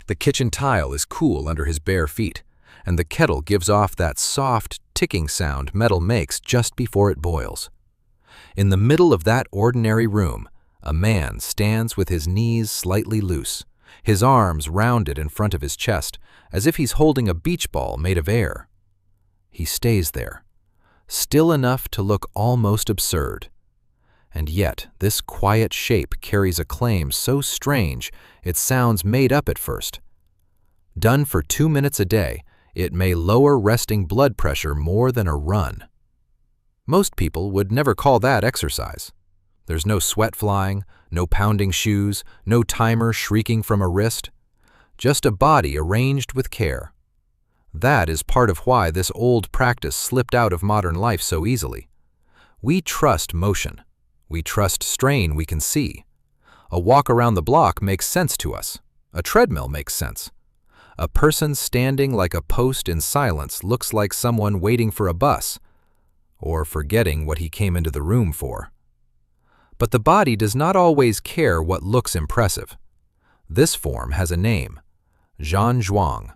The kitchen tile is cool under his bare feet, and the kettle gives off that soft, ticking sound metal makes just before it boils. In the middle of that ordinary room, a man stands with his knees slightly loose, his arms rounded in front of his chest, as if he's holding a beach ball made of air. He stays there, still enough to look almost absurd. And yet, this quiet shape carries a claim so strange it sounds made up at first. Done for 2 minutes a day, it may lower resting blood pressure more than a run. Most people would never call that exercise. There's no sweat flying, no pounding shoes, no timer shrieking from a wrist. Just a body arranged with care. That is part of why this old practice slipped out of modern life so easily. We trust motion. We trust strain we can see. A walk around the block makes sense to us. A treadmill makes sense. A person standing like a post in silence looks like someone waiting for a bus, or forgetting what he came into the room for. But the body does not always care what looks impressive. This form has a name, Zhan Zhuang.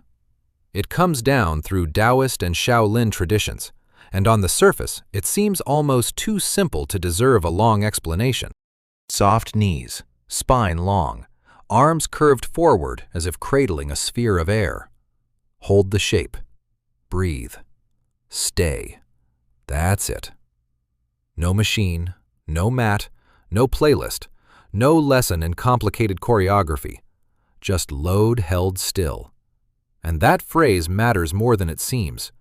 It comes down through Taoist and Shaolin traditions, and on the surface, it seems almost too simple to deserve a long explanation. Soft knees, spine long, arms curved forward as if cradling a sphere of air. Hold the shape. Breathe. Stay. That's it. No machine, no mat, no playlist, no lesson in complicated choreography. Just load held still. And that phrase matters more than it seems.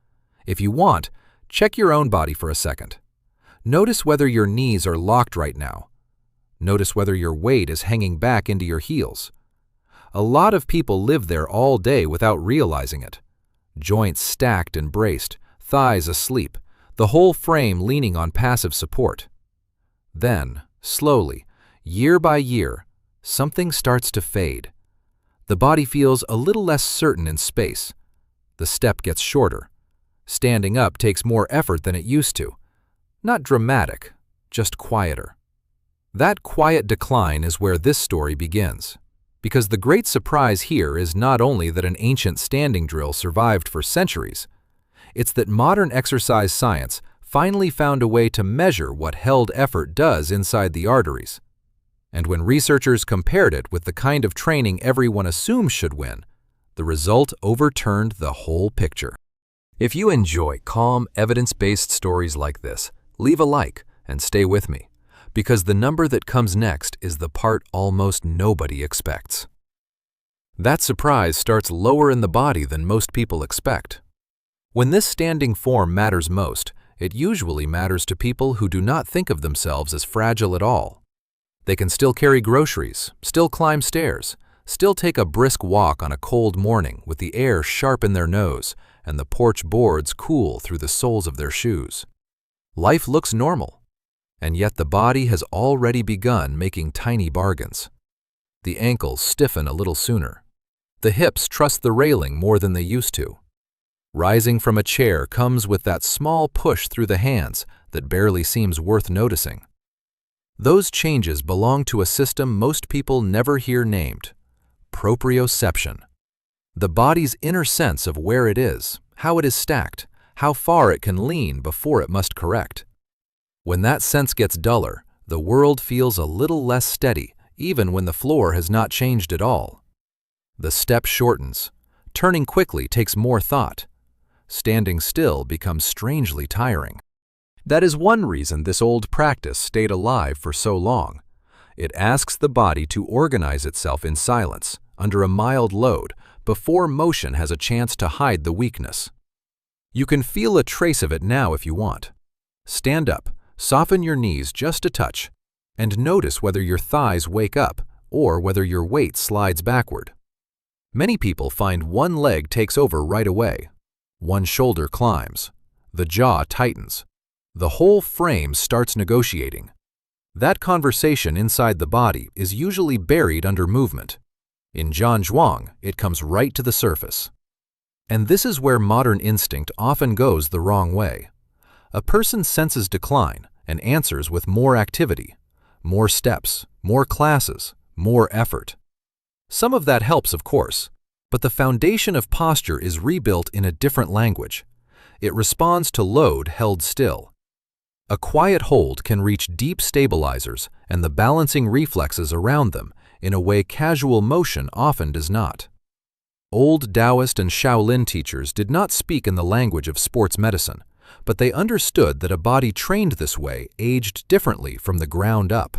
If you want, check your own body for a second. Notice whether your knees are locked right now. Notice whether your weight is hanging back into your heels. A lot of people live there all day without realizing it. Joints stacked and braced, thighs asleep, the whole frame leaning on passive support. Then, slowly, year by year, something starts to fade. The body feels a little less certain in space. The step gets shorter. Standing up takes more effort than it used to. Not dramatic, just quieter. That quiet decline is where this story begins. Because the great surprise here is not only that an ancient standing drill survived for centuries, it's that modern exercise science finally found a way to measure what held effort does inside the arteries. And when researchers compared it with the kind of training everyone assumes should win, the result overturned the whole picture. If you enjoy calm, evidence-based stories like this, leave a like and stay with me, because the number that comes next is the part almost nobody expects. That surprise starts lower in the body than most people expect. When this standing form matters most, it usually matters to people who do not think of themselves as fragile at all. They can still carry groceries, still climb stairs, still take a brisk walk on a cold morning with the air sharp in their nose and the porch boards cool through the soles of their shoes. Life looks normal, and yet the body has already begun making tiny bargains. The ankles stiffen a little sooner. The hips trust the railing more than they used to. Rising from a chair comes with that small push through the hands that barely seems worth noticing. Those changes belong to a system most people never hear named: proprioception. The body's inner sense of where it is, how it is stacked, how far it can lean before it must correct. When that sense gets duller, the world feels a little less steady, even when the floor has not changed at all. The step shortens. Turning quickly takes more thought. Standing still becomes strangely tiring. That is one reason this old practice stayed alive for so long. It asks the body to organize itself in silence, under a mild load, before motion has a chance to hide the weakness. You can feel a trace of it now if you want. Stand up, soften your knees just a touch, and notice whether your thighs wake up or whether your weight slides backward. Many people find one leg takes over right away. One shoulder climbs. The jaw tightens. The whole frame starts negotiating. That conversation inside the body is usually buried under movement. In Zhan Zhuang, it comes right to the surface. And this is where modern instinct often goes the wrong way. A person senses decline and answers with more activity, more steps, more classes, more effort. Some of that helps, of course, But the foundation of posture is rebuilt in a different language. It responds to load held still. A quiet hold can reach deep stabilizers and the balancing reflexes around them in a way casual motion often does not. Old Taoist and Shaolin teachers did not speak in the language of sports medicine, but they understood that a body trained this way aged differently from the ground up.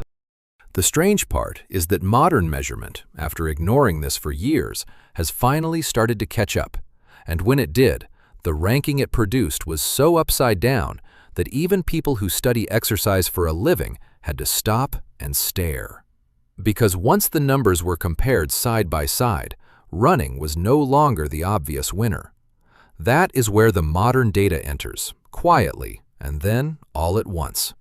The strange part is that modern measurement, after ignoring this for years, has finally started to catch up, and when it did, the ranking it produced was so upside down that even people who study exercise for a living had to stop and stare. Because once the numbers were compared side by side, running was no longer the obvious winner. That is where the modern data enters, quietly, and then all at once.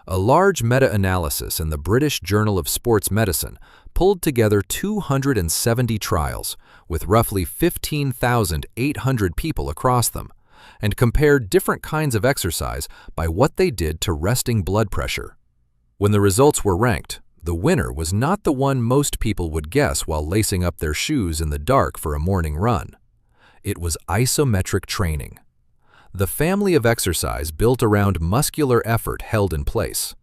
A large meta-analysis in the British Journal of Sports Medicine pulled together 270 trials with roughly 15,800 people across them and compared different kinds of exercise by what they did to resting blood pressure. When the results were ranked, the winner was not the one most people would guess while lacing up their shoes in the dark for a morning run. It was isometric training, the family of exercise built around muscular effort held in place.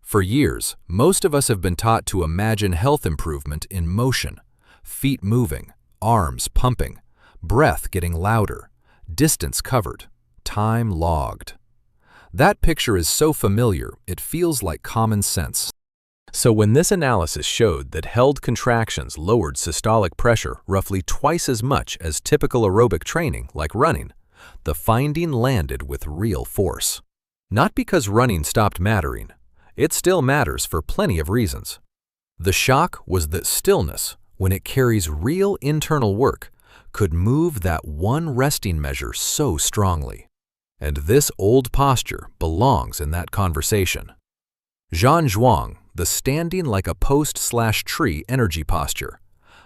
For years, most of us have been taught to imagine health improvement in motion, feet moving, arms pumping, breath getting louder, distance covered, time logged. That picture is so familiar, it feels like common sense. So when this analysis showed that held contractions lowered systolic pressure roughly twice as much as typical aerobic training like running, the finding landed with real force. Not because running stopped mattering. It still matters for plenty of reasons. The shock was that stillness, when it carries real internal work, could move that one resting measure so strongly. And this old posture belongs in that conversation. Zhan Zhuang, the standing like a post/tree energy posture,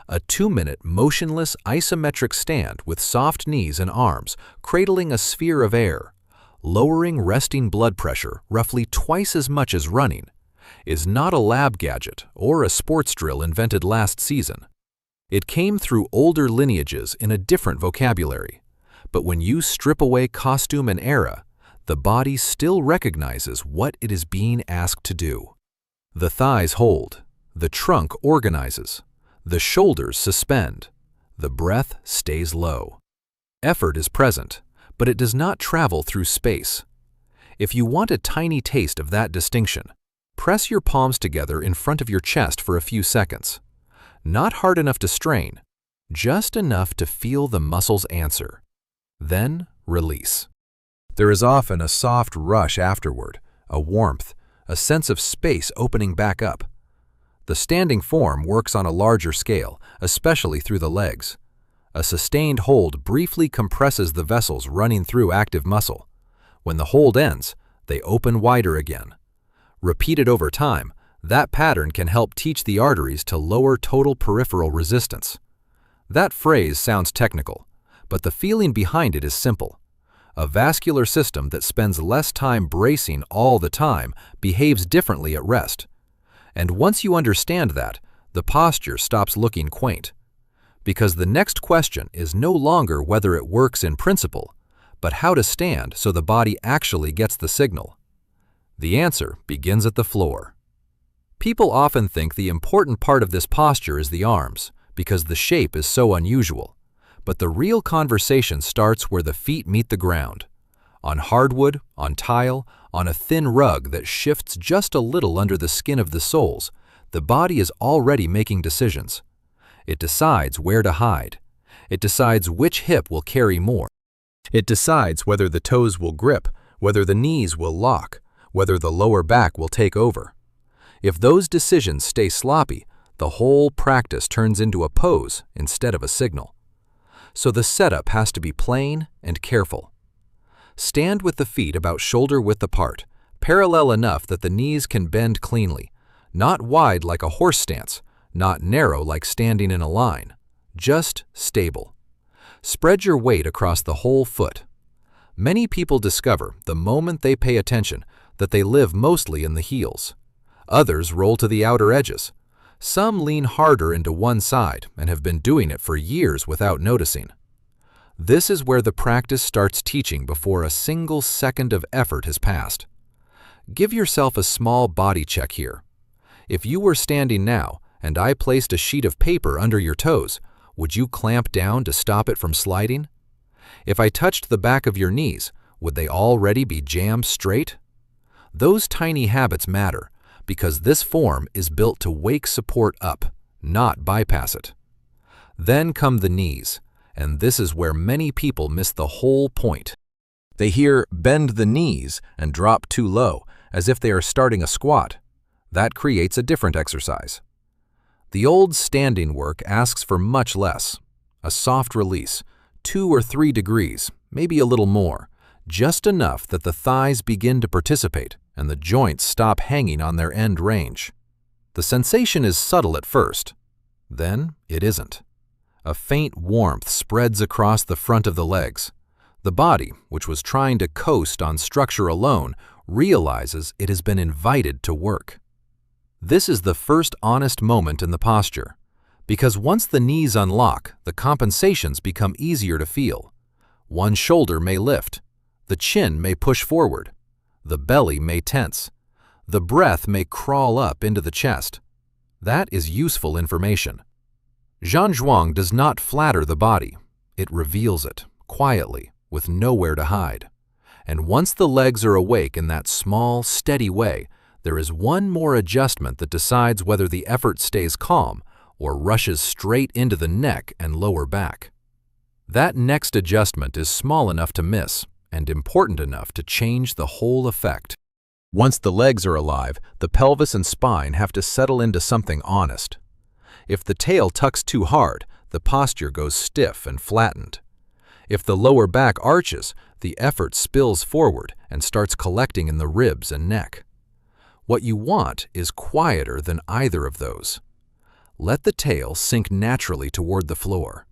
a 2-minute motionless isometric stand with soft knees and arms cradling a sphere of air, lowering resting blood pressure roughly twice as much as running, is not a lab gadget or a sports drill invented last season. It came through older lineages in a different vocabulary, but when you strip away costume and era, the body still recognizes what it is being asked to do. The thighs hold, the trunk organizes, the shoulders suspend, the breath stays low. Effort is present, but it does not travel through space. If you want a tiny taste of that distinction, press your palms together in front of your chest for a few seconds. Not hard enough to strain, just enough to feel the muscles answer. Then release. There is often a soft rush afterward, a warmth, a sense of space opening back up. The standing form works on a larger scale, especially through the legs. A sustained hold briefly compresses the vessels running through active muscle. When the hold ends, they open wider again. Repeated over time, that pattern can help teach the arteries to lower total peripheral resistance. That phrase sounds technical, but the feeling behind it is simple. A vascular system that spends less time bracing all the time behaves differently at rest. And once you understand that, the posture stops looking quaint. Because the next question is no longer whether it works in principle, but how to stand so the body actually gets the signal. The answer begins at the floor. People often think the important part of this posture is the arms, because the shape is so unusual. But the real conversation starts where the feet meet the ground. On hardwood, on tile, on a thin rug that shifts just a little under the skin of the soles, the body is already making decisions. It decides where to hide. It decides which hip will carry more. It decides whether the toes will grip, whether the knees will lock, whether the lower back will take over. If those decisions stay sloppy, the whole practice turns into a pose instead of a signal. So the setup has to be plain and careful. Stand with the feet about shoulder width apart, parallel enough that the knees can bend cleanly, not wide like a horse stance, not narrow like standing in a line, just stable. Spread your weight across the whole foot. Many people discover the moment they pay attention that they live mostly in the heels. Others roll to the outer edges. Some lean harder into one side and have been doing it for years without noticing. This is where the practice starts teaching before a single second of effort has passed. Give yourself a small body check here. If you were standing now and I placed a sheet of paper under your toes, would you clamp down to stop it from sliding? If I touched the back of your knees, would they already be jammed straight? Those tiny habits matter because this form is built to wake support up, not bypass it. Then come the knees, and this is where many people miss the whole point. They hear bend the knees and drop too low, as if they are starting a squat. That creates a different exercise. The old standing work asks for much less. A soft release, 2 or 3 degrees, maybe a little more, just enough that the thighs begin to participate and the joints stop hanging on their end range. The sensation is subtle at first. Then it isn't. A faint warmth spreads across the front of the legs. The body, which was trying to coast on structure alone, realizes it has been invited to work. This is the first honest moment in the posture, because once the knees unlock, the compensations become easier to feel. One shoulder may lift, the chin may push forward, the belly may tense, the breath may crawl up into the chest. That is useful information. Zhan Zhuang does not flatter the body. It reveals it, quietly, with nowhere to hide. And once the legs are awake in that small, steady way, there is one more adjustment that decides whether the effort stays calm or rushes straight into the neck and lower back. That next adjustment is small enough to miss and important enough to change the whole effect. Once the legs are alive, the pelvis and spine have to settle into something honest. If the tail tucks too hard, the posture goes stiff and flattened. If the lower back arches, the effort spills forward and starts collecting in the ribs and neck. What you want is quieter than either of those. Let the tail sink naturally toward the floor.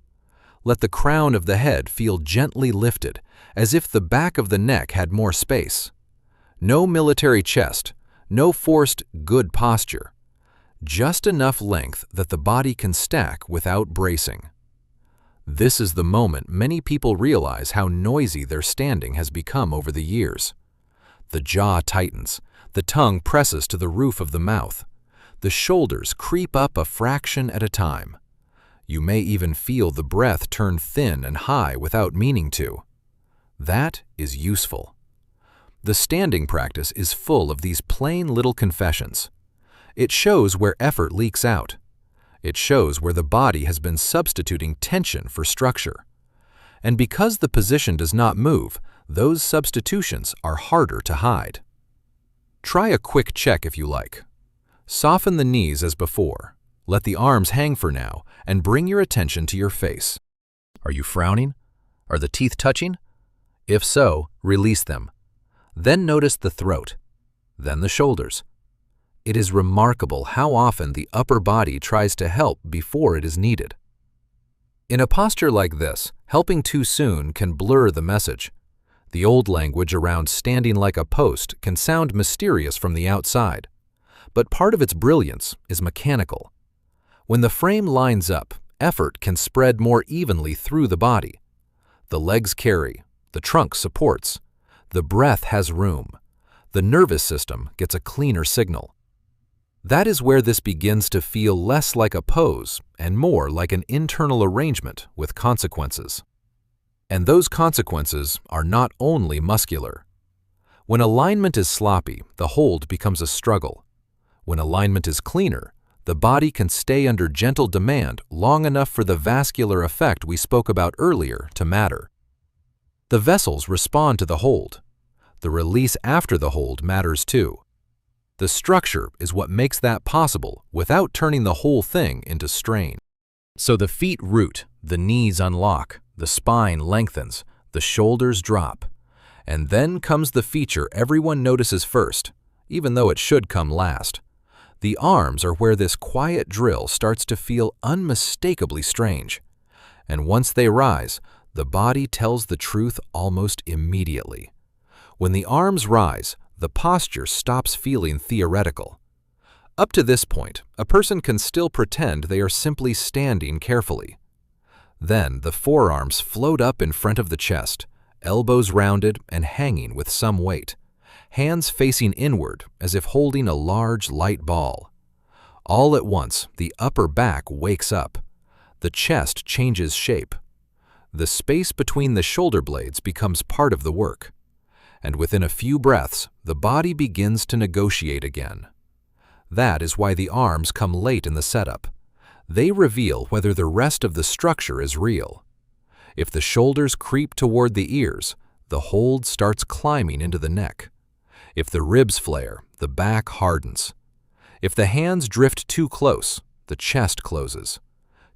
Let the crown of the head feel gently lifted, as if the back of the neck had more space. No military chest, no forced good posture. Just enough length that the body can stack without bracing. This is the moment many people realize how noisy their standing has become over the years. The jaw tightens, the tongue presses to the roof of the mouth, the shoulders creep up a fraction at a time. You may even feel the breath turn thin and high without meaning to. That is useful. The standing practice is full of these plain little confessions. It shows where effort leaks out. It shows where the body has been substituting tension for structure. And because the position does not move, those substitutions are harder to hide. Try a quick check if you like. Soften the knees as before. Let the arms hang for now and bring your attention to your face. Are you frowning? Are the teeth touching? If so, release them. Then notice the throat, then the shoulders. It is remarkable how often the upper body tries to help before it is needed. In a posture like this, helping too soon can blur the message. The old language around standing like a post can sound mysterious from the outside, but part of its brilliance is mechanical. When the frame lines up, effort can spread more evenly through the body. The legs carry, the trunk supports, the breath has room, the nervous system gets a cleaner signal. That is where this begins to feel less like a pose and more like an internal arrangement with consequences. And those consequences are not only muscular. When alignment is sloppy, the hold becomes a struggle. When alignment is cleaner, the body can stay under gentle demand long enough for the vascular effect we spoke about earlier to matter. The vessels respond to the hold. The release after the hold matters too. The structure is what makes that possible without turning the whole thing into strain. So the feet root, the knees unlock, the spine lengthens, the shoulders drop. And then comes the feature everyone notices first, even though it should come last. The arms are where this quiet drill starts to feel unmistakably strange. And once they rise, the body tells the truth almost immediately. When the arms rise, the posture stops feeling theoretical. Up to this point, a person can still pretend they are simply standing carefully. Then the forearms float up in front of the chest, elbows rounded and hanging with some weight, hands facing inward as if holding a large light ball. All at once, the upper back wakes up. The chest changes shape. The space between the shoulder blades becomes part of the work. And within a few breaths, the body begins to negotiate again. That is why the arms come late in the setup. They reveal whether the rest of the structure is real. If the shoulders creep toward the ears, the hold starts climbing into the neck. If the ribs flare, the back hardens. If the hands drift too close, the chest closes.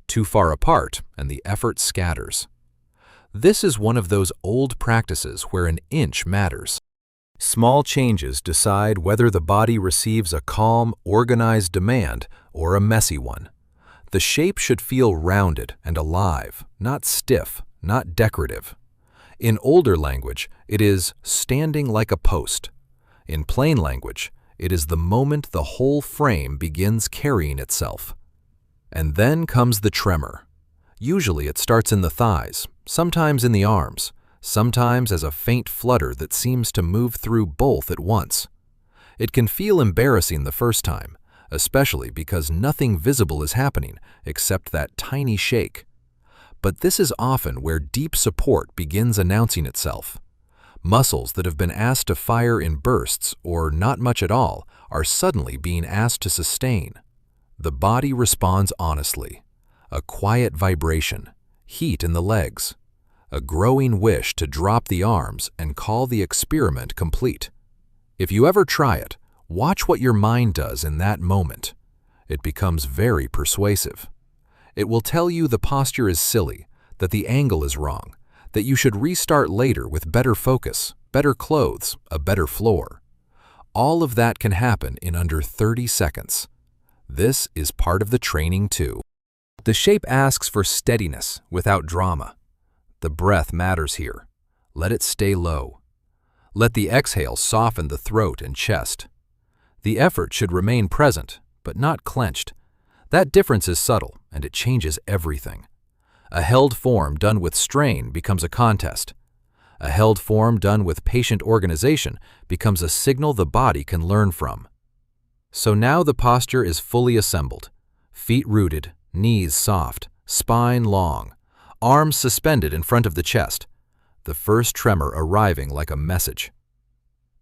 Too far apart, and the effort scatters. This is one of those old practices where an inch matters. Small changes decide whether the body receives a calm, organized demand or a messy one. The shape should feel rounded and alive, not stiff, not decorative. In older language, it is standing like a post. In plain language, it is the moment the whole frame begins carrying itself. And then comes the tremor. Usually it starts in the thighs, sometimes in the arms, sometimes as a faint flutter that seems to move through both at once. It can feel embarrassing the first time, especially because nothing visible is happening except that tiny shake. But this is often where deep support begins announcing itself. Muscles that have been asked to fire in bursts or not much at all are suddenly being asked to sustain. The body responds honestly. A quiet vibration, heat in the legs, a growing wish to drop the arms and call the experiment complete. If you ever try it, watch what your mind does in that moment. It becomes very persuasive. It will tell you the posture is silly, that the angle is wrong, that you should restart later with better focus, better clothes, a better floor. All of that can happen in under 30 seconds. This is part of the training too. The shape asks for steadiness without drama. The breath matters here. Let it stay low. Let the exhale soften the throat and chest. The effort should remain present, but not clenched. That difference is subtle, and it changes everything. A held form done with strain becomes a contest. A held form done with patient organization becomes a signal the body can learn from. So now the posture is fully assembled. Feet rooted, knees soft, spine long, arms suspended in front of the chest, the first tremor arriving like a message.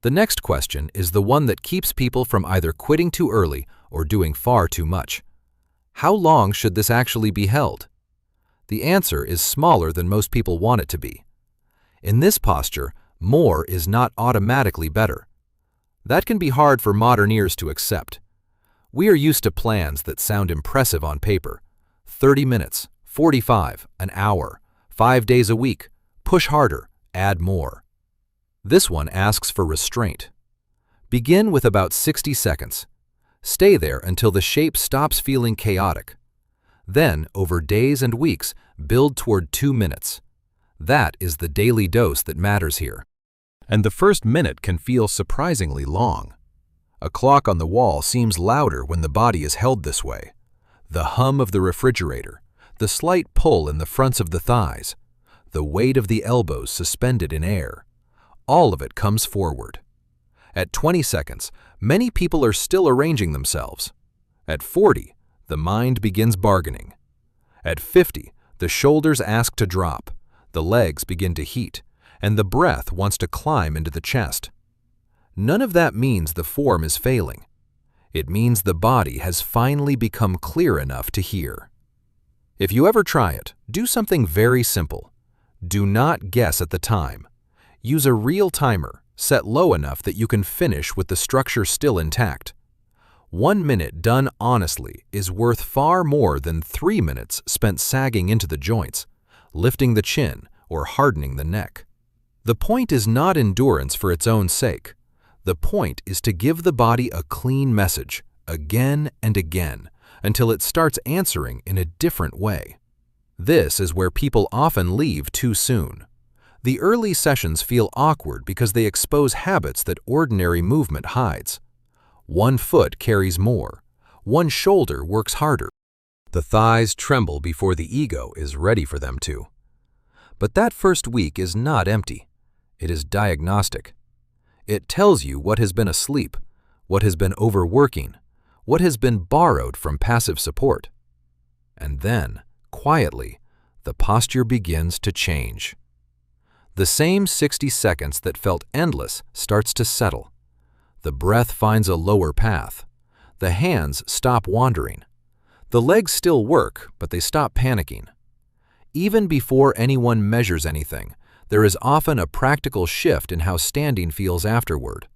The next question is the one that keeps people from either quitting too early or doing far too much. How long should this actually be held? The answer is smaller than most people want it to be. In this posture, more is not automatically better. That can be hard for modern ears to accept. We are used to plans that sound impressive on paper. 30 minutes, 45, an hour, 5 days a week, push harder, add more. This one asks for restraint. Begin with about 60 seconds. Stay there until the shape stops feeling chaotic. Then, over days and weeks, build toward 2 minutes. That is the daily dose that matters here. And the first minute can feel surprisingly long. A clock on the wall seems louder when the body is held this way. The hum of the refrigerator, the slight pull in the fronts of the thighs, the weight of the elbows suspended in air, all of it comes forward. At 20 seconds, many people are still arranging themselves. At 40, the mind begins bargaining. At 50, the shoulders ask to drop, the legs begin to heat, and the breath wants to climb into the chest. None of that means the form is failing. It means the body has finally become clear enough to hear. If you ever try it, do something very simple. Do not guess at the time. Use a real timer, set low enough that you can finish with the structure still intact. 1 minute done honestly is worth far more than 3 minutes spent sagging into the joints, lifting the chin, or hardening the neck. The point is not endurance for its own sake. The point is to give the body a clean message, again and again, until it starts answering in a different way. This is where people often leave too soon. The early sessions feel awkward because they expose habits that ordinary movement hides. One foot carries more, One shoulder works harder. The thighs tremble before the ego is ready for them to. But that first week is not empty. It is diagnostic. It tells you what has been asleep, what has been overworking, what has been borrowed from passive support. And then, quietly, the posture begins to change. The same 60 seconds that felt endless starts to settle. The breath finds a lower path. The hands stop wandering. The legs still work, but they stop panicking. Even before anyone measures anything, there is often a practical shift in how standing feels afterward.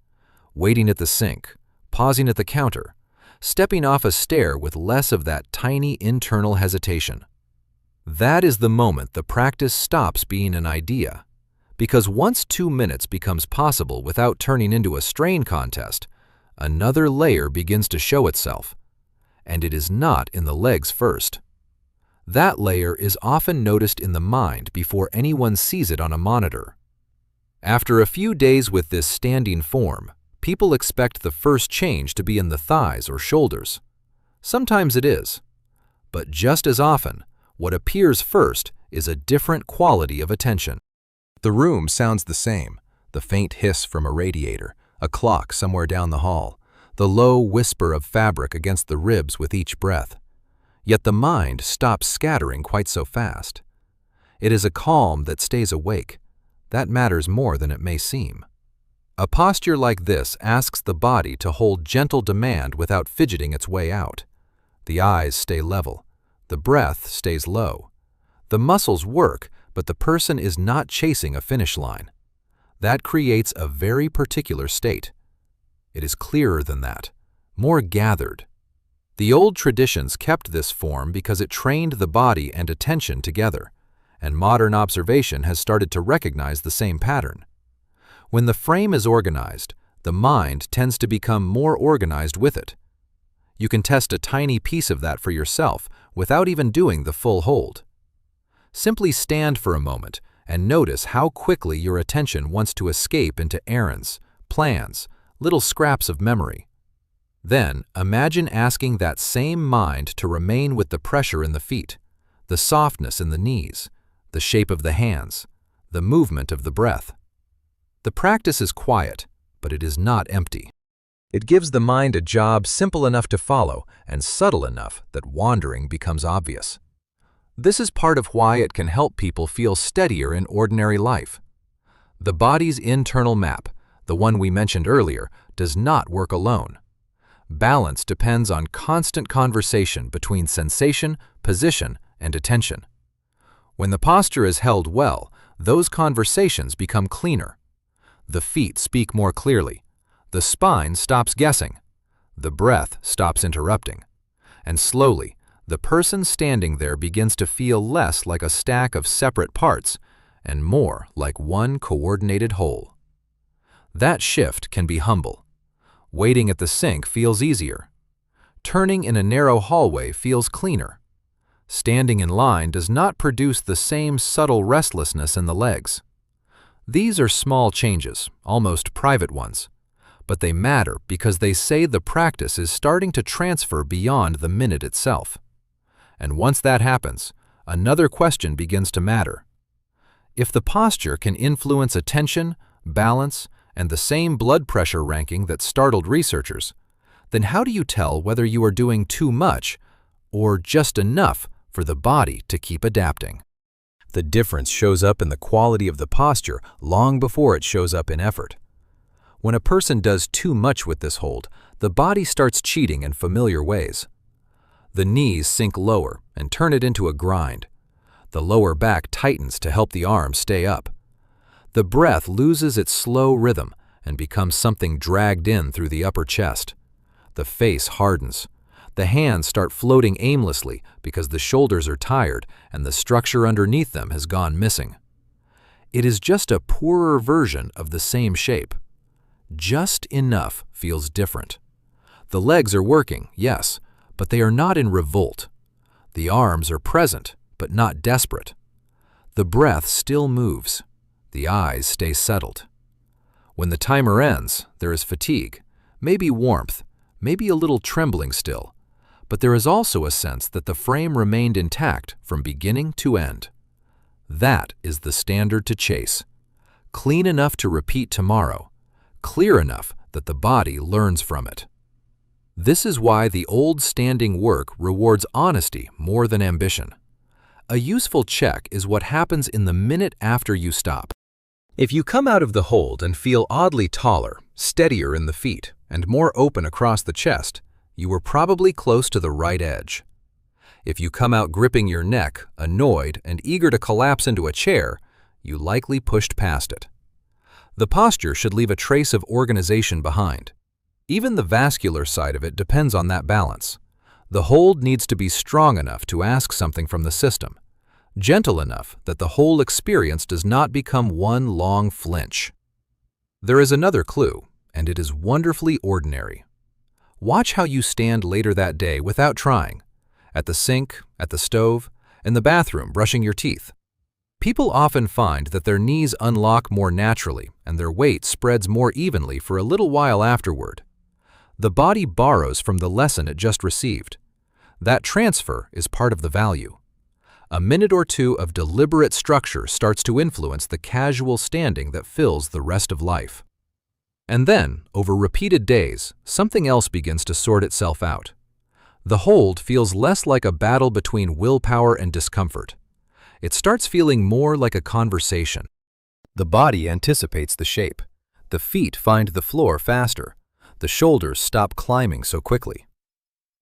Waiting at the sink, pausing at the counter, stepping off a stair with less of that tiny internal hesitation. That is the moment the practice stops being an idea. Because once 2 minutes becomes possible without turning into a strain contest, another layer begins to show itself. And it is not in the legs first. That layer is often noticed in the mind before anyone sees it on a monitor. After a few days with this standing form, people expect the first change to be in the thighs or shoulders. Sometimes it is. But just as often, what appears first is a different quality of attention. The room sounds the same, the faint hiss from a radiator, a clock somewhere down the hall, the low whisper of fabric against the ribs with each breath. Yet the mind stops scattering quite so fast. It is a calm that stays awake. That matters more than it may seem. A posture like this asks the body to hold gentle demand without fidgeting its way out. The eyes stay level. The breath stays low. The muscles work, but the person is not chasing a finish line. That creates a very particular state. It is clearer than that, more gathered. The old traditions kept this form because it trained the body and attention together, and modern observation has started to recognize the same pattern. When the frame is organized, the mind tends to become more organized with it. You can test a tiny piece of that for yourself without even doing the full hold. Simply stand for a moment and notice how quickly your attention wants to escape into errands, plans, little scraps of memory. Then, imagine asking that same mind to remain with the pressure in the feet, the softness in the knees, the shape of the hands, the movement of the breath. The practice is quiet, but it is not empty. It gives the mind a job simple enough to follow and subtle enough that wandering becomes obvious. This is part of why it can help people feel steadier in ordinary life. The body's internal map, the one we mentioned earlier, does not work alone. Balance depends on constant conversation between sensation, position, and attention. When the posture is held well, those conversations become cleaner. The feet speak more clearly. The spine stops guessing. The breath stops interrupting. And slowly, the person standing there begins to feel less like a stack of separate parts and more like one coordinated whole. That shift can be humble. Waiting at the sink feels easier. Turning in a narrow hallway feels cleaner. Standing in line does not produce the same subtle restlessness in the legs. These are small changes, almost private ones, but they matter because they say the practice is starting to transfer beyond the minute itself. And once that happens, another question begins to matter. If the posture can influence attention, balance, and the same blood pressure ranking that startled researchers, then how do you tell whether you are doing too much or just enough for the body to keep adapting? The difference shows up in the quality of the posture long before it shows up in effort. When a person does too much with this hold, the body starts cheating in familiar ways. The knees sink lower and turn it into a grind. The lower back tightens to help the arms stay up. The breath loses its slow rhythm and becomes something dragged in through the upper chest. The face hardens. The hands start floating aimlessly because the shoulders are tired and the structure underneath them has gone missing. It is just a poorer version of the same shape. Just enough feels different. The legs are working, yes, but they are not in revolt. The arms are present, but not desperate. The breath still moves. The eyes stay settled. When the timer ends, there is fatigue, maybe warmth, maybe a little trembling still, but there is also a sense that the frame remained intact from beginning to end. That is the standard to chase. Clean enough to repeat tomorrow, clear enough that the body learns from it. This is why the old standing work rewards honesty more than ambition. A useful check is what happens in the minute after you stop. If you come out of the hold and feel oddly taller, steadier in the feet, and more open across the chest, you were probably close to the right edge. If you come out gripping your neck, annoyed, and eager to collapse into a chair, you likely pushed past it. The posture should leave a trace of organization behind. Even the vascular side of it depends on that balance. The hold needs to be strong enough to ask something from the system, gentle enough that the whole experience does not become one long flinch. There is another clue, and it is wonderfully ordinary. Watch how you stand later that day without trying, at the sink, at the stove, in the bathroom brushing your teeth. People often find that their knees unlock more naturally and their weight spreads more evenly for a little while afterward. The body borrows from the lesson it just received. That transfer is part of the value. A minute or two of deliberate structure starts to influence the casual standing that fills the rest of life. And then, over repeated days, something else begins to sort itself out. The hold feels less like a battle between willpower and discomfort. It starts feeling more like a conversation. The body anticipates the shape. The feet find the floor faster. The shoulders stop climbing so quickly.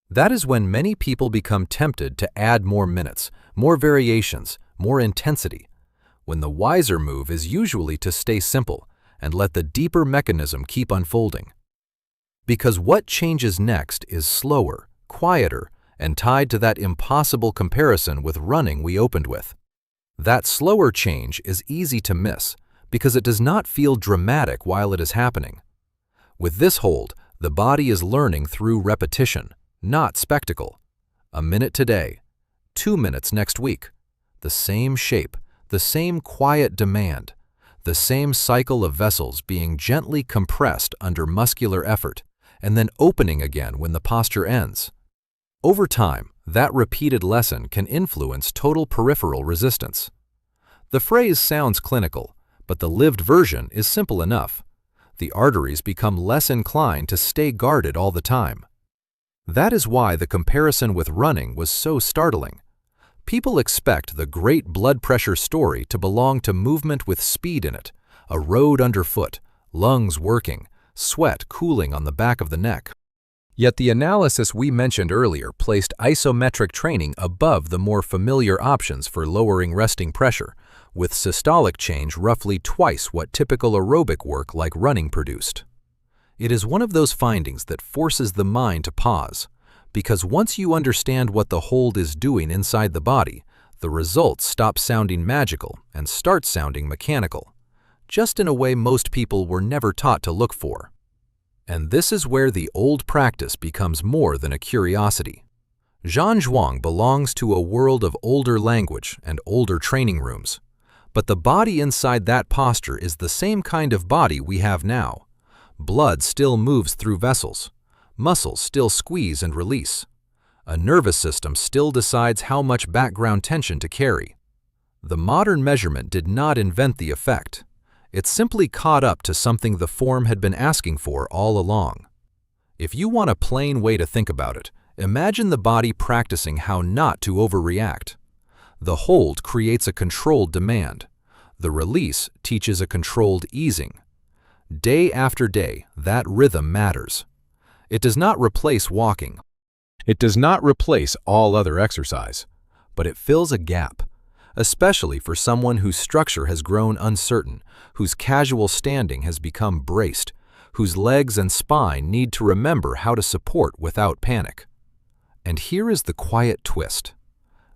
That is when many people become tempted to add more minutes, more variations, more intensity, when the wiser move is usually to stay simple and let the deeper mechanism keep unfolding. Because what changes next is slower, quieter, and tied to that impossible comparison with running we opened with. That slower change is easy to miss because it does not feel dramatic while it is happening. With this hold, the body is learning through repetition, not spectacle. A minute today, 2 minutes next week. The same shape, the same quiet demand, the same cycle of vessels being gently compressed under muscular effort and then opening again when the posture ends. Over time, that repeated lesson can influence total peripheral resistance. The phrase sounds clinical, but the lived version is simple enough. The arteries become less inclined to stay guarded all the time. That is why the comparison with running was so startling. People expect the great blood pressure story to belong to movement with speed in it, a road underfoot, lungs working, sweat cooling on the back of the neck. Yet the analysis we mentioned earlier placed isometric training above the more familiar options for lowering resting pressure, with systolic change roughly twice what typical aerobic work like running produced. It is one of those findings that forces the mind to pause, because once you understand what the hold is doing inside the body, the results stop sounding magical and start sounding mechanical, just in a way most people were never taught to look for. And this is where the old practice becomes more than a curiosity. Zhan Zhuang belongs to a world of older language and older training rooms. But the body inside that posture is the same kind of body we have now. Blood still moves through vessels. Muscles still squeeze and release. A nervous system still decides how much background tension to carry. The modern measurement did not invent the effect. It simply caught up to something the form had been asking for all along. If you want a plain way to think about it, imagine the body practicing how not to overreact. The hold creates a controlled demand. The release teaches a controlled easing. Day after day, that rhythm matters. It does not replace walking. It does not replace all other exercise, but it fills a gap, especially for someone whose structure has grown uncertain, whose casual standing has become braced, whose legs and spine need to remember how to support without panic. And here is the quiet twist.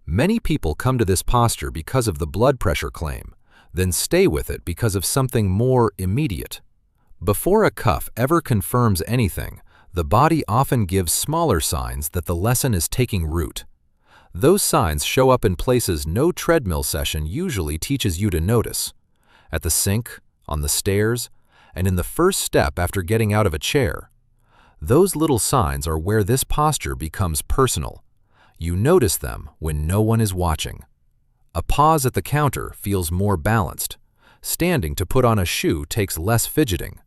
Many people come to this posture because of the blood pressure claim, then stay with it because of something more immediate. Before a cuff ever confirms anything, the body often gives smaller signs that the lesson is taking root. Those signs show up in places no treadmill session usually teaches you to notice. At the sink, on the stairs, and in the first step after getting out of a chair. Those little signs are where this posture becomes personal. You notice them when no one is watching. A pause at the counter feels more balanced. Standing to put on a shoe takes less fidgeting.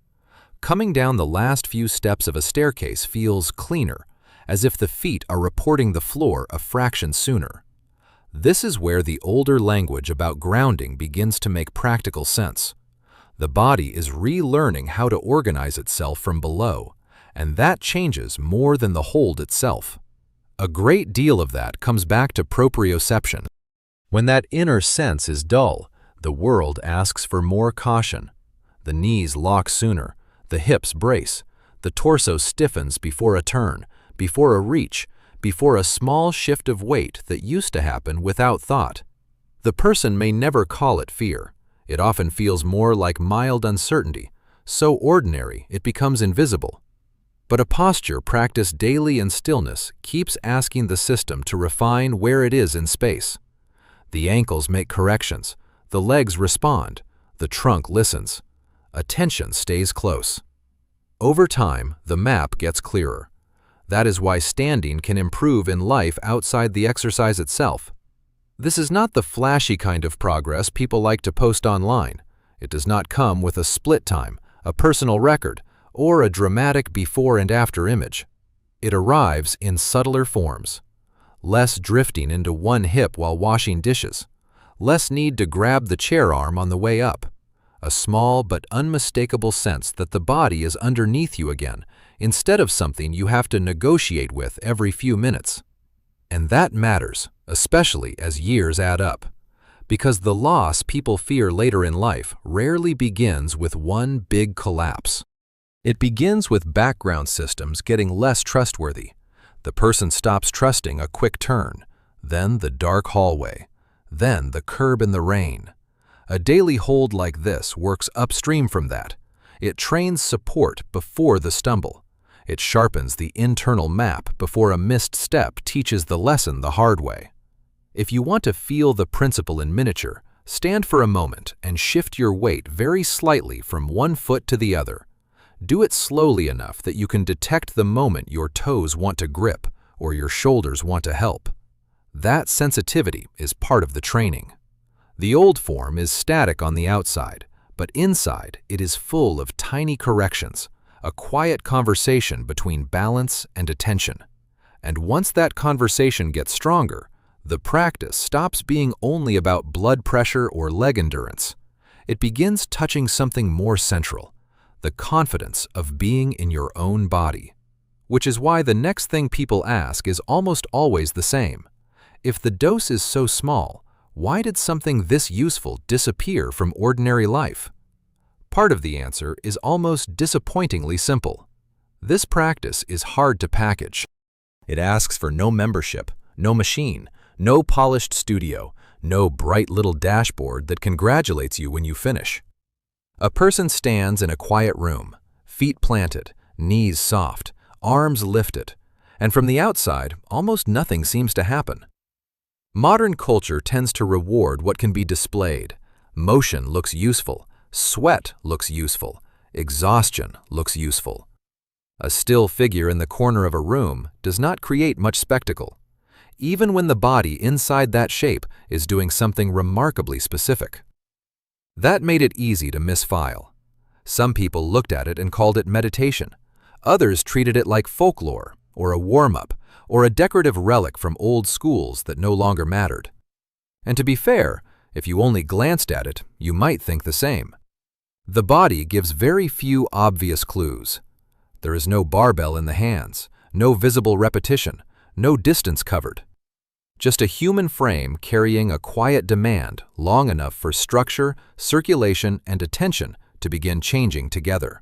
Coming down the last few steps of a staircase feels cleaner, as if the feet are reporting the floor a fraction sooner. This is where the older language about grounding begins to make practical sense. The body is relearning how to organize itself from below, and that changes more than the hold itself. A great deal of that comes back to proprioception. When that inner sense is dull, the world asks for more caution. The knees lock sooner, the hips brace, the torso stiffens before a turn, before a reach, before a small shift of weight that used to happen without thought. The person may never call it fear. It often feels more like mild uncertainty, so ordinary it becomes invisible. But a posture practiced daily in stillness keeps asking the system to refine where it is in space. The ankles make corrections, the legs respond, the trunk listens. Attention stays close. Over time, the map gets clearer. That is why standing can improve in life outside the exercise itself. This is not the flashy kind of progress people like to post online. It does not come with a split time, a personal record, or a dramatic before and after image. It arrives in subtler forms. Less drifting into one hip while washing dishes. Less need to grab the chair arm on the way up. A small but unmistakable sense that the body is underneath you again, instead of something you have to negotiate with every few minutes. And that matters, especially as years add up, because the loss people fear later in life rarely begins with one big collapse. It begins with background systems getting less trustworthy. The person stops trusting a quick turn, then the dark hallway, then the curb in the rain. A daily hold like this works upstream from that. It trains support before the stumble. It sharpens the internal map before a missed step teaches the lesson the hard way. If you want to feel the principle in miniature, stand for a moment and shift your weight very slightly from one foot to the other. Do it slowly enough that you can detect the moment your toes want to grip or your shoulders want to help. That sensitivity is part of the training. The old form is static on the outside, but inside it is full of tiny corrections, a quiet conversation between balance and attention. And once that conversation gets stronger, the practice stops being only about blood pressure or leg endurance. It begins touching something more central, the confidence of being in your own body. Which is why the next thing people ask is almost always the same. If the dose is so small, why did something this useful disappear from ordinary life? Part of the answer is almost disappointingly simple. This practice is hard to package. It asks for no membership, no machine, no polished studio, no bright little dashboard that congratulates you when you finish. A person stands in a quiet room, feet planted, knees soft, arms lifted, and from the outside, almost nothing seems to happen. Modern culture tends to reward what can be displayed. Motion looks useful, sweat looks useful, exhaustion looks useful. A still figure in the corner of a room does not create much spectacle, even when the body inside that shape is doing something remarkably specific. That made it easy to misfile. Some people looked at it and called it meditation. Others treated it like folklore, or a warm-up, or a decorative relic from old schools that no longer mattered. And to be fair, if you only glanced at it, you might think the same. The body gives very few obvious clues. There is no barbell in the hands, no visible repetition, no distance covered. Just a human frame carrying a quiet demand long enough for structure, circulation, and attention to begin changing together.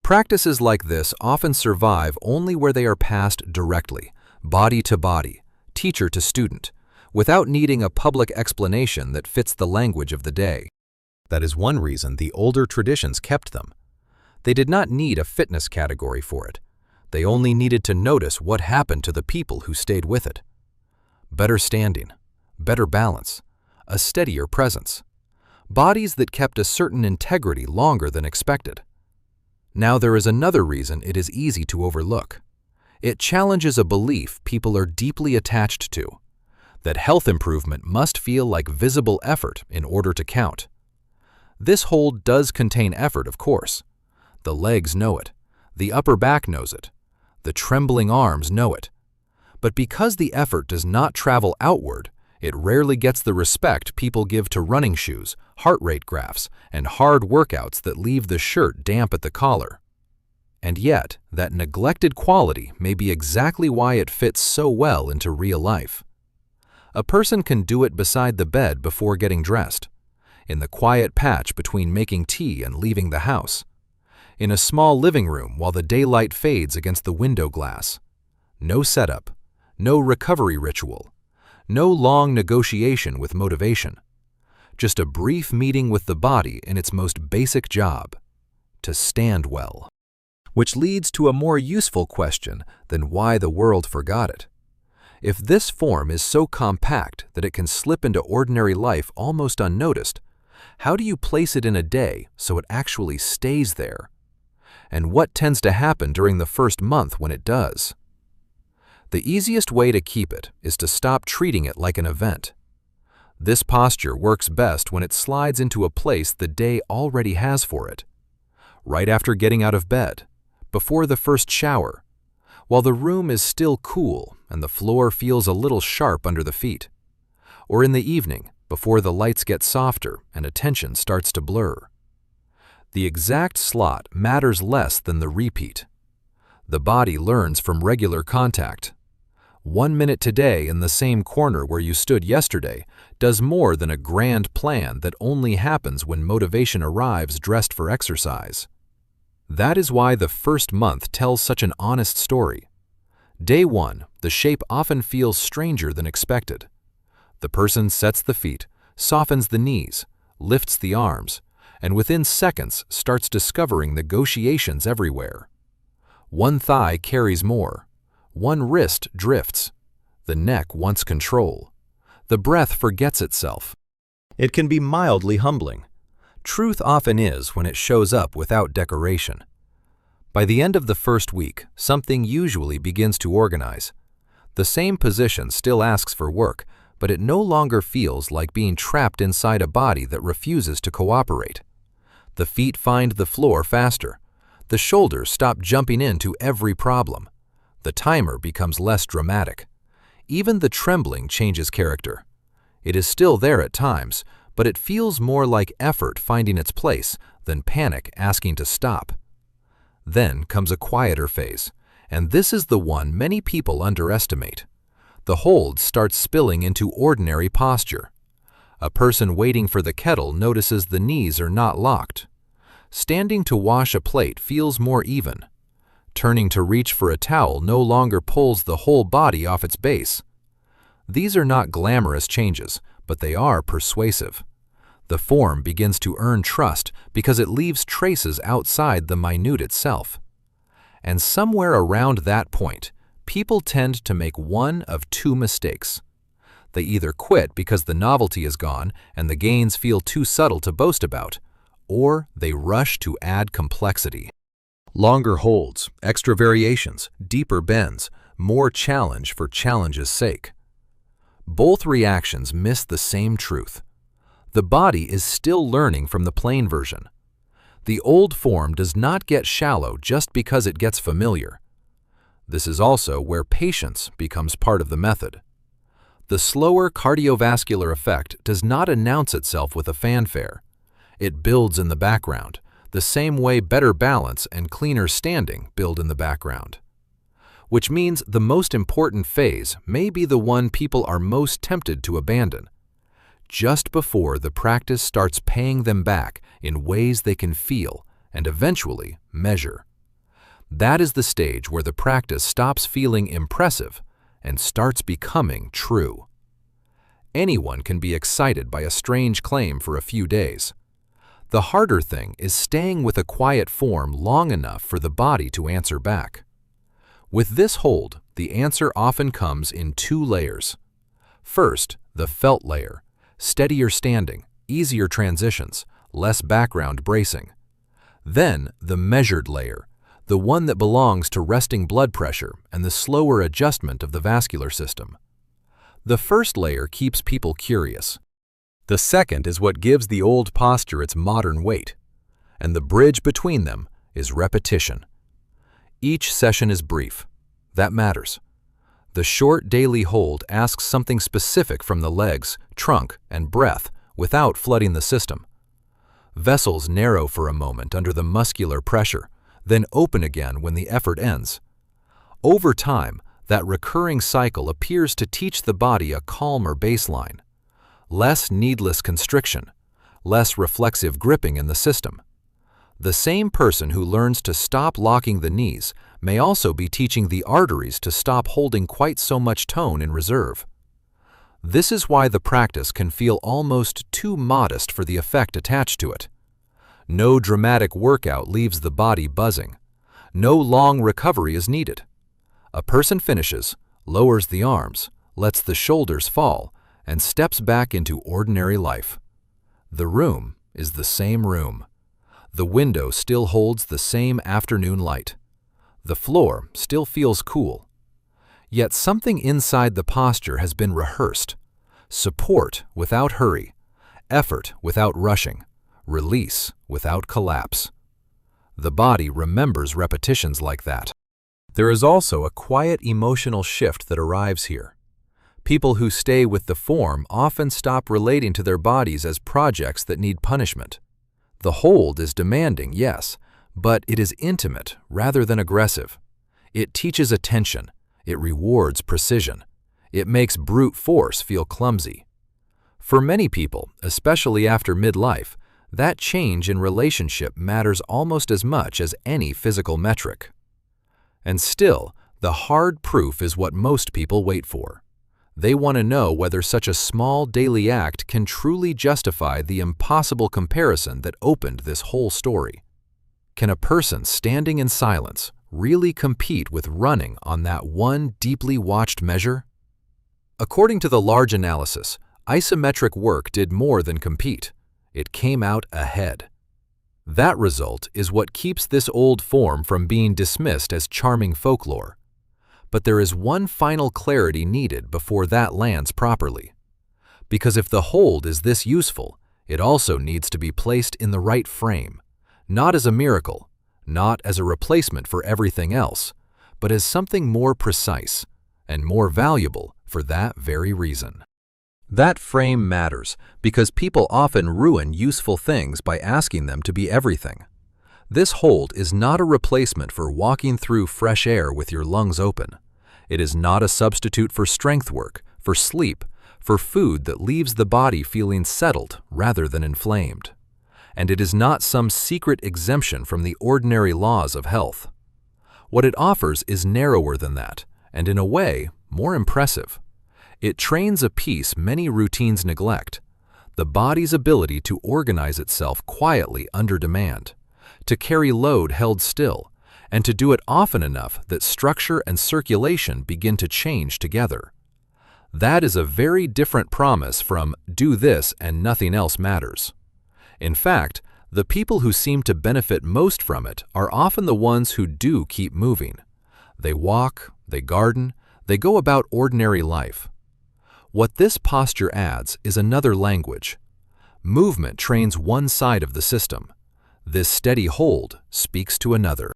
Practices like this often survive only where they are passed directly, body to body, teacher to student, without needing a public explanation that fits the language of the day. That is one reason the older traditions kept them. They did not need a fitness category for it. They only needed to notice what happened to the people who stayed with it. Better standing, better balance, a steadier presence. Bodies that kept a certain integrity longer than expected. Now there is another reason it is easy to overlook. It challenges a belief people are deeply attached to, that health improvement must feel like visible effort in order to count. This hold does contain effort, of course. The legs know it. The upper back knows it. The trembling arms know it. But because the effort does not travel outward, it rarely gets the respect people give to running shoes, heart rate graphs, and hard workouts that leave the shirt damp at the collar. And yet, that neglected quality may be exactly why it fits so well into real life. A person can do it beside the bed before getting dressed, in the quiet patch between making tea and leaving the house, in a small living room while the daylight fades against the window glass. No setup, no recovery ritual, no long negotiation with motivation. Just a brief meeting with the body in its most basic job, to stand well. Which leads to a more useful question than why the world forgot it. If this form is so compact that it can slip into ordinary life almost unnoticed, how do you place it in a day so it actually stays there? And what tends to happen during the first month when it does? The easiest way to keep it is to stop treating it like an event. This posture works best when it slides into a place the day already has for it. Right after getting out of bed, before the first shower, while the room is still cool and the floor feels a little sharp under the feet, or in the evening before the lights get softer and attention starts to blur. The exact slot matters less than the repeat. The body learns from regular contact. 1 minute today in the same corner where you stood yesterday does more than a grand plan that only happens when motivation arrives dressed for exercise. That is why the first month tells such an honest story. Day 1, the shape often feels stranger than expected. The person sets the feet, softens the knees, lifts the arms, and within seconds starts discovering negotiations everywhere. One thigh carries more. One wrist drifts. The neck wants control. The breath forgets itself. It can be mildly humbling. Truth often is when it shows up without decoration. By the end of the first week, something usually begins to organize. The same position still asks for work, but it no longer feels like being trapped inside a body that refuses to cooperate. The feet find the floor faster. The shoulders stop jumping into every problem. The timer becomes less dramatic. Even the trembling changes character. It is still there at times, but it feels more like effort finding its place than panic asking to stop. Then comes a quieter phase, and this is the one many people underestimate. The hold starts spilling into ordinary posture. A person waiting for the kettle notices the knees are not locked. Standing to wash a plate feels more even. Turning to reach for a towel no longer pulls the whole body off its base. These are not glamorous changes, but they are persuasive. The form begins to earn trust because it leaves traces outside the minute itself. And somewhere around that point, people tend to make one of two mistakes. They either quit because the novelty is gone and the gains feel too subtle to boast about, or they rush to add complexity. Longer holds, extra variations, deeper bends, more challenge for challenge's sake. Both reactions miss the same truth. The body is still learning from the plain version. The old form does not get shallow just because it gets familiar. This is also where patience becomes part of the method. The slower cardiovascular effect does not announce itself with a fanfare. It builds in the background, the same way better balance and cleaner standing build in the background. Which means the most important phase may be the one people are most tempted to abandon, just before the practice starts paying them back in ways they can feel and eventually measure. That is the stage where the practice stops feeling impressive and starts becoming true. Anyone can be excited by a strange claim for a few days. The harder thing is staying with a quiet form long enough for the body to answer back. With this hold, the answer often comes in two layers. First, the felt layer, steadier standing, easier transitions, less background bracing. Then the measured layer, the one that belongs to resting blood pressure and the slower adjustment of the vascular system. The first layer keeps people curious. The second is what gives the old posture its modern weight. And the bridge between them is repetition. Each session is brief. That matters. The short daily hold asks something specific from the legs, trunk, and breath without flooding the system. Vessels narrow for a moment under the muscular pressure, then open again when the effort ends. Over time, that recurring cycle appears to teach the body a calmer baseline. Less needless constriction, less reflexive gripping in the system. The same person who learns to stop locking the knees may also be teaching the arteries to stop holding quite so much tone in reserve. This is why the practice can feel almost too modest for the effect attached to it. No dramatic workout leaves the body buzzing. No long recovery is needed. A person finishes, lowers the arms, lets the shoulders fall, and steps back into ordinary life. The room is the same room. The window still holds the same afternoon light. The floor still feels cool. Yet something inside the posture has been rehearsed. Support without hurry, effort without rushing, release without collapse. The body remembers repetitions like that. There is also a quiet emotional shift that arrives here. People who stay with the form often stop relating to their bodies as projects that need punishment. The hold is demanding, yes, but it is intimate rather than aggressive. It teaches attention. It rewards precision. It makes brute force feel clumsy. For many people, especially after midlife, that change in relationship matters almost as much as any physical metric. And still, the hard proof is what most people wait for. They want to know whether such a small daily act can truly justify the impossible comparison that opened this whole story. Can a person standing in silence really compete with running on that one deeply watched measure? According to the large analysis, isometric work did more than compete. It came out ahead. That result is what keeps this old form from being dismissed as charming folklore. But there is one final clarity needed before that lands properly. Because if the hold is this useful, it also needs to be placed in the right frame, not as a miracle, not as a replacement for everything else, but as something more precise and more valuable for that very reason. That frame matters because people often ruin useful things by asking them to be everything. This hold is not a replacement for walking through fresh air with your lungs open. It is not a substitute for strength work, for sleep, for food that leaves the body feeling settled rather than inflamed. And it is not some secret exemption from the ordinary laws of health. What it offers is narrower than that, and in a way, more impressive. It trains a piece many routines neglect, the body's ability to organize itself quietly under demand, to carry load held still, and to do it often enough that structure and circulation begin to change together. That is a very different promise from "do this and nothing else matters." In fact, the people who seem to benefit most from it are often the ones who do keep moving. They walk, they garden, they go about ordinary life. What this posture adds is another language. Movement trains one side of the system. This steady hold speaks to another.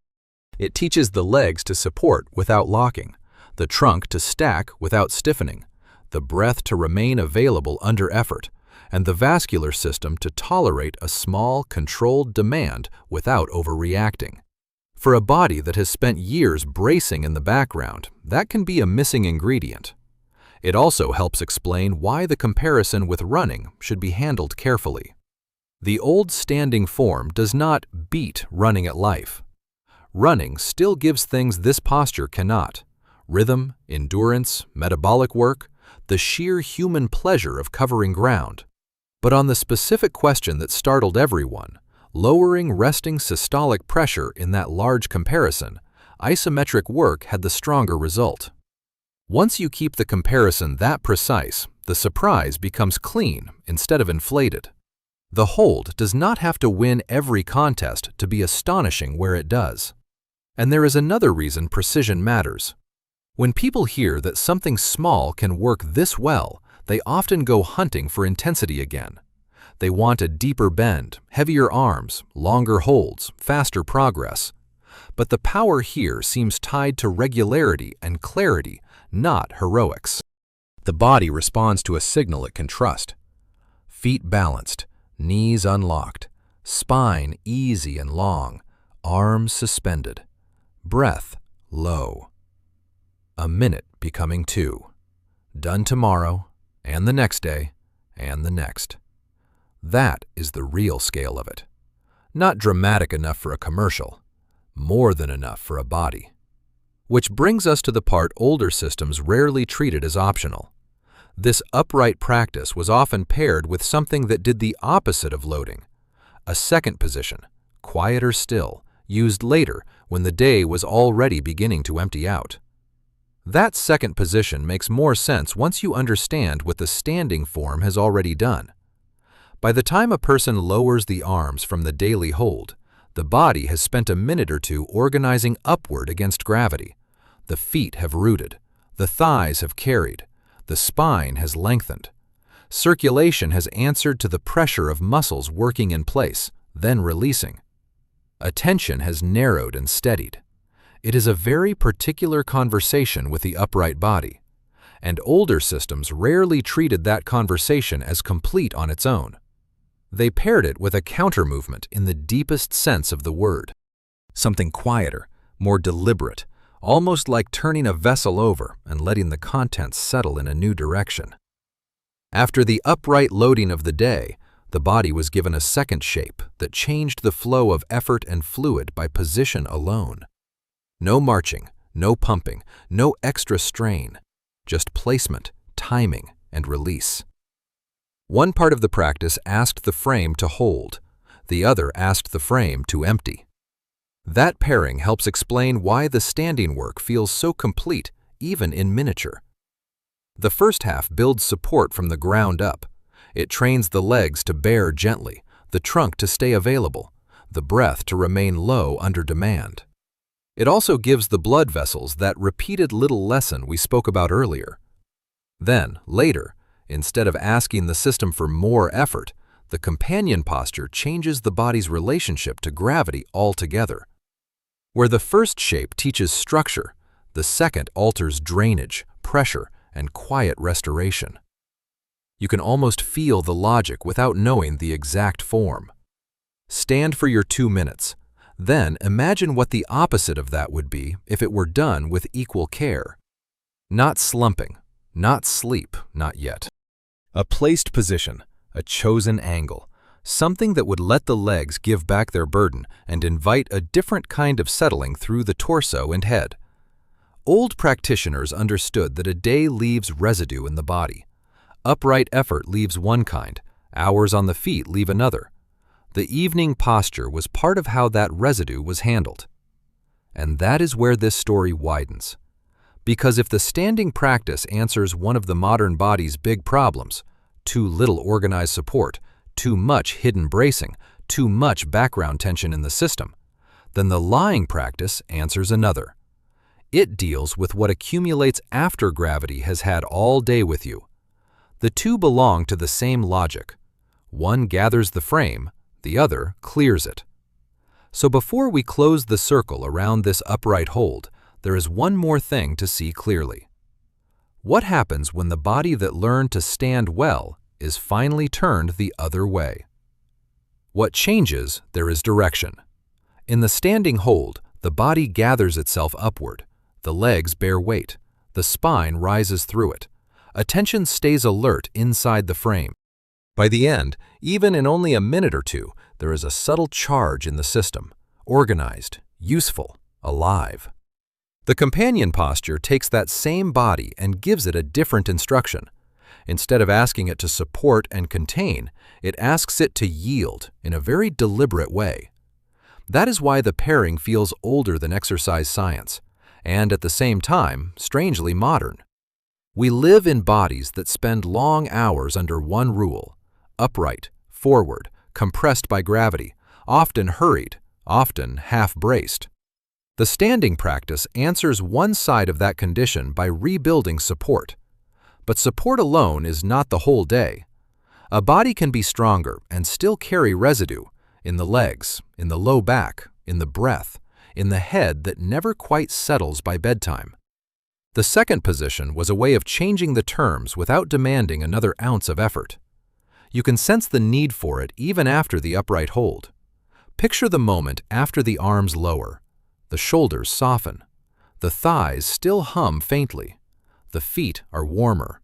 It teaches the legs to support without locking, the trunk to stack without stiffening, the breath to remain available under effort, and the vascular system to tolerate a small, controlled demand without overreacting. For a body that has spent years bracing in the background, that can be a missing ingredient. It also helps explain why the comparison with running should be handled carefully. The old standing form does not beat running at life. Running still gives things this posture cannot: rhythm, endurance, metabolic work, the sheer human pleasure of covering ground. But on the specific question that startled everyone, lowering resting systolic pressure in that large comparison, isometric work had the stronger result. Once you keep the comparison that precise, the surprise becomes clean instead of inflated. The hold does not have to win every contest to be astonishing where it does. And there is another reason precision matters. When people hear that something small can work this well, they often go hunting for intensity again. They want a deeper bend, heavier arms, longer holds, faster progress. But the power here seems tied to regularity and clarity, not heroics. The body responds to a signal it can trust. Feet balanced, knees unlocked, spine easy and long, arms suspended, breath low. A minute becoming 2. Done tomorrow, and the next day, and the next. That is the real scale of it. Not dramatic enough for a commercial, more than enough for a body. Which brings us to the part older systems rarely treated as optional. This upright practice was often paired with something that did the opposite of loading. A second position, quieter still, used later when the day was already beginning to empty out. That second position makes more sense once you understand what the standing form has already done. By the time a person lowers the arms from the daily hold, the body has spent a minute or two organizing upward against gravity. The feet have rooted, the thighs have carried, the spine has lengthened. Circulation has answered to the pressure of muscles working in place, then releasing. Attention has narrowed and steadied. It is a very particular conversation with the upright body, and older systems rarely treated that conversation as complete on its own. They paired it with a counter-movement in the deepest sense of the word. Something quieter, more deliberate, almost like turning a vessel over and letting the contents settle in a new direction. After the upright loading of the day, the body was given a second shape that changed the flow of effort and fluid by position alone. No marching, no pumping, no extra strain, just placement, timing, and release. One part of the practice asked the frame to hold, the other asked the frame to empty. That pairing helps explain why the standing work feels so complete, even in miniature. The first half builds support from the ground up. It trains the legs to bear gently, the trunk to stay available, the breath to remain low under demand. It also gives the blood vessels that repeated little lesson we spoke about earlier. Then, later, instead of asking the system for more effort, the companion posture changes the body's relationship to gravity altogether. Where the first shape teaches structure, the second alters drainage, pressure, and quiet restoration. You can almost feel the logic without knowing the exact form. Stand for your 2 minutes. Then imagine what the opposite of that would be if it were done with equal care. Not slumping, not sleep, not yet. A placed position, a chosen angle, something that would let the legs give back their burden and invite a different kind of settling through the torso and head. Old practitioners understood that a day leaves residue in the body. Upright effort leaves one kind, hours on the feet leave another. The evening posture was part of how that residue was handled. And that is where this story widens. Because if the standing practice answers one of the modern body's big problems, too little organized support, too much hidden bracing, too much background tension in the system, then the lying practice answers another. It deals with what accumulates after gravity has had all day with you. The two belong to the same logic. One gathers the frame, the other clears it. So before we close the circle around this upright hold, there is one more thing to see clearly. What happens when the body that learned to stand well is finally turned the other way? What changes, there is direction. In the standing hold, the body gathers itself upward. The legs bear weight. The spine rises through it. Attention stays alert inside the frame. By the end, even in only a minute or two, there is a subtle charge in the system, organized, useful, alive. The companion posture takes that same body and gives it a different instruction. Instead of asking it to support and contain, it asks it to yield in a very deliberate way. That is why the pairing feels older than exercise science, and at the same time, strangely modern. We live in bodies that spend long hours under one rule: upright, forward, compressed by gravity, often hurried, often half-braced. The standing practice answers one side of that condition by rebuilding support. But support alone is not the whole day. A body can be stronger and still carry residue in the legs, in the low back, in the breath, in the head that never quite settles by bedtime. The second position was a way of changing the terms without demanding another ounce of effort. You can sense the need for it even after the upright hold. Picture the moment after the arms lower. The shoulders soften. The thighs still hum faintly. The feet are warmer.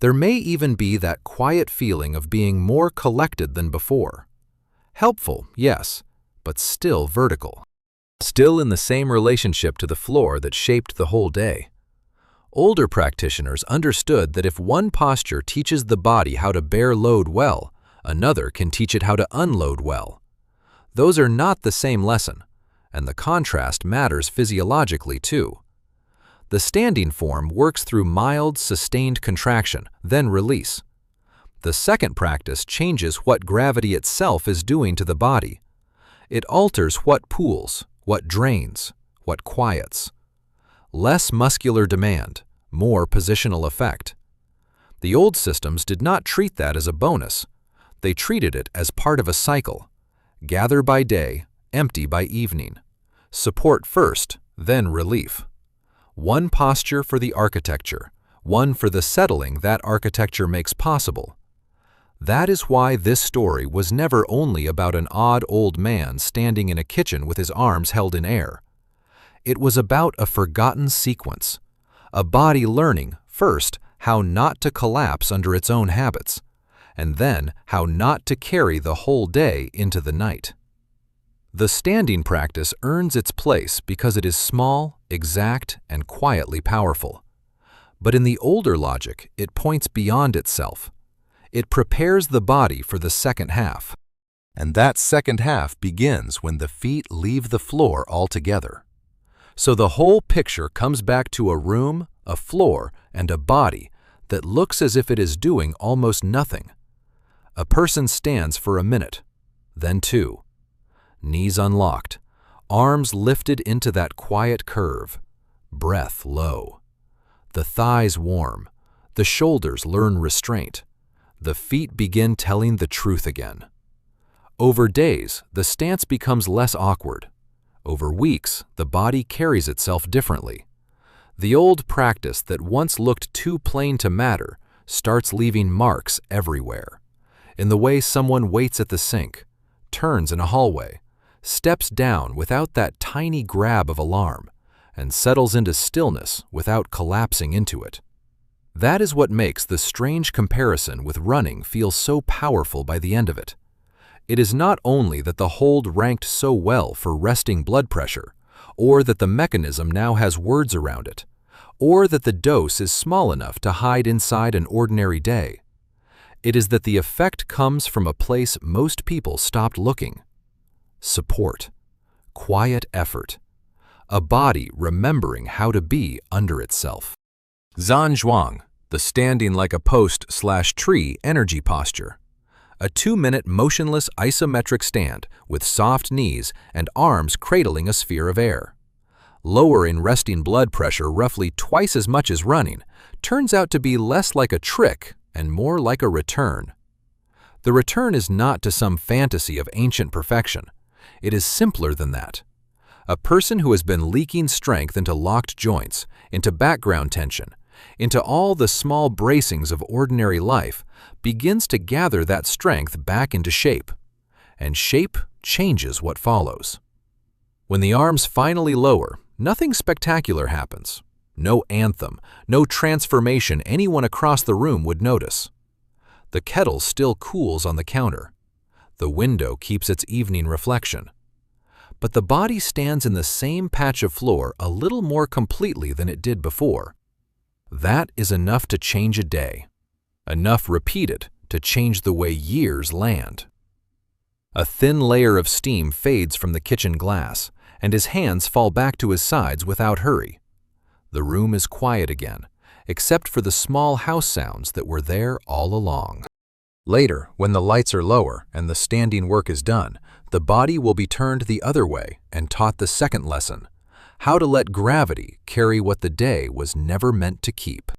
There may even be that quiet feeling of being more collected than before. Helpful, yes, but still vertical. Still in the same relationship to the floor that shaped the whole day. Older practitioners understood that if one posture teaches the body how to bear load well, another can teach it how to unload well. Those are not the same lesson, and the contrast matters physiologically too. The standing form works through mild, sustained contraction, then release. The second practice changes what gravity itself is doing to the body. It alters what pools, what drains, what quiets. Less muscular demand, more positional effect. The old systems did not treat that as a bonus. They treated it as part of a cycle. Gather by day, empty by evening. Support first, then relief. One posture for the architecture, one for the settling that architecture makes possible. That is why this story was never only about an odd old man standing in a kitchen with his arms held in air. It was about a forgotten sequence, a body learning, first, how not to collapse under its own habits, and then how not to carry the whole day into the night. The standing practice earns its place because it is small, exact, and quietly powerful. But in the older logic, it points beyond itself. It prepares the body for the second half. And that second half begins when the feet leave the floor altogether. So the whole picture comes back to a room, a floor, and a body that looks as if it is doing almost nothing. A person stands for a minute, then two. Knees unlocked, arms lifted into that quiet curve, breath low. The thighs warm, the shoulders learn restraint, the feet begin telling the truth again. Over days, the stance becomes less awkward. Over weeks, the body carries itself differently. The old practice that once looked too plain to matter starts leaving marks everywhere. In the way someone waits at the sink, turns in a hallway, steps down without that tiny grab of alarm, and settles into stillness without collapsing into it. That is what makes the strange comparison with running feel so powerful by the end of it. It is not only that the hold ranked so well for resting blood pressure, or that the mechanism now has words around it, or that the dose is small enough to hide inside an ordinary day. It is that the effect comes from a place most people stopped looking. Support, quiet effort, a body remembering how to be under itself. Zhan Zhuang, the standing like a post/tree energy posture. A 2-minute motionless isometric stand with soft knees and arms cradling a sphere of air. Lowering resting blood pressure roughly twice as much as running turns out to be less like a trick and more like a return. The return is not to some fantasy of ancient perfection. It is simpler than that. A person who has been leaking strength into locked joints, into background tension, into all the small bracings of ordinary life, begins to gather that strength back into shape. And shape changes what follows. When the arms finally lower, nothing spectacular happens. No anthem, no transformation anyone across the room would notice. The kettle still cools on the counter. The window keeps its evening reflection. But the body stands in the same patch of floor a little more completely than it did before. That is enough to change a day. Enough repeated to change the way years land. A thin layer of steam fades from the kitchen glass, and his hands fall back to his sides without hurry. The room is quiet again, except for the small house sounds that were there all along. Later, when the lights are lower and the standing work is done, the body will be turned the other way and taught the second lesson, how to let gravity carry what the day was never meant to keep.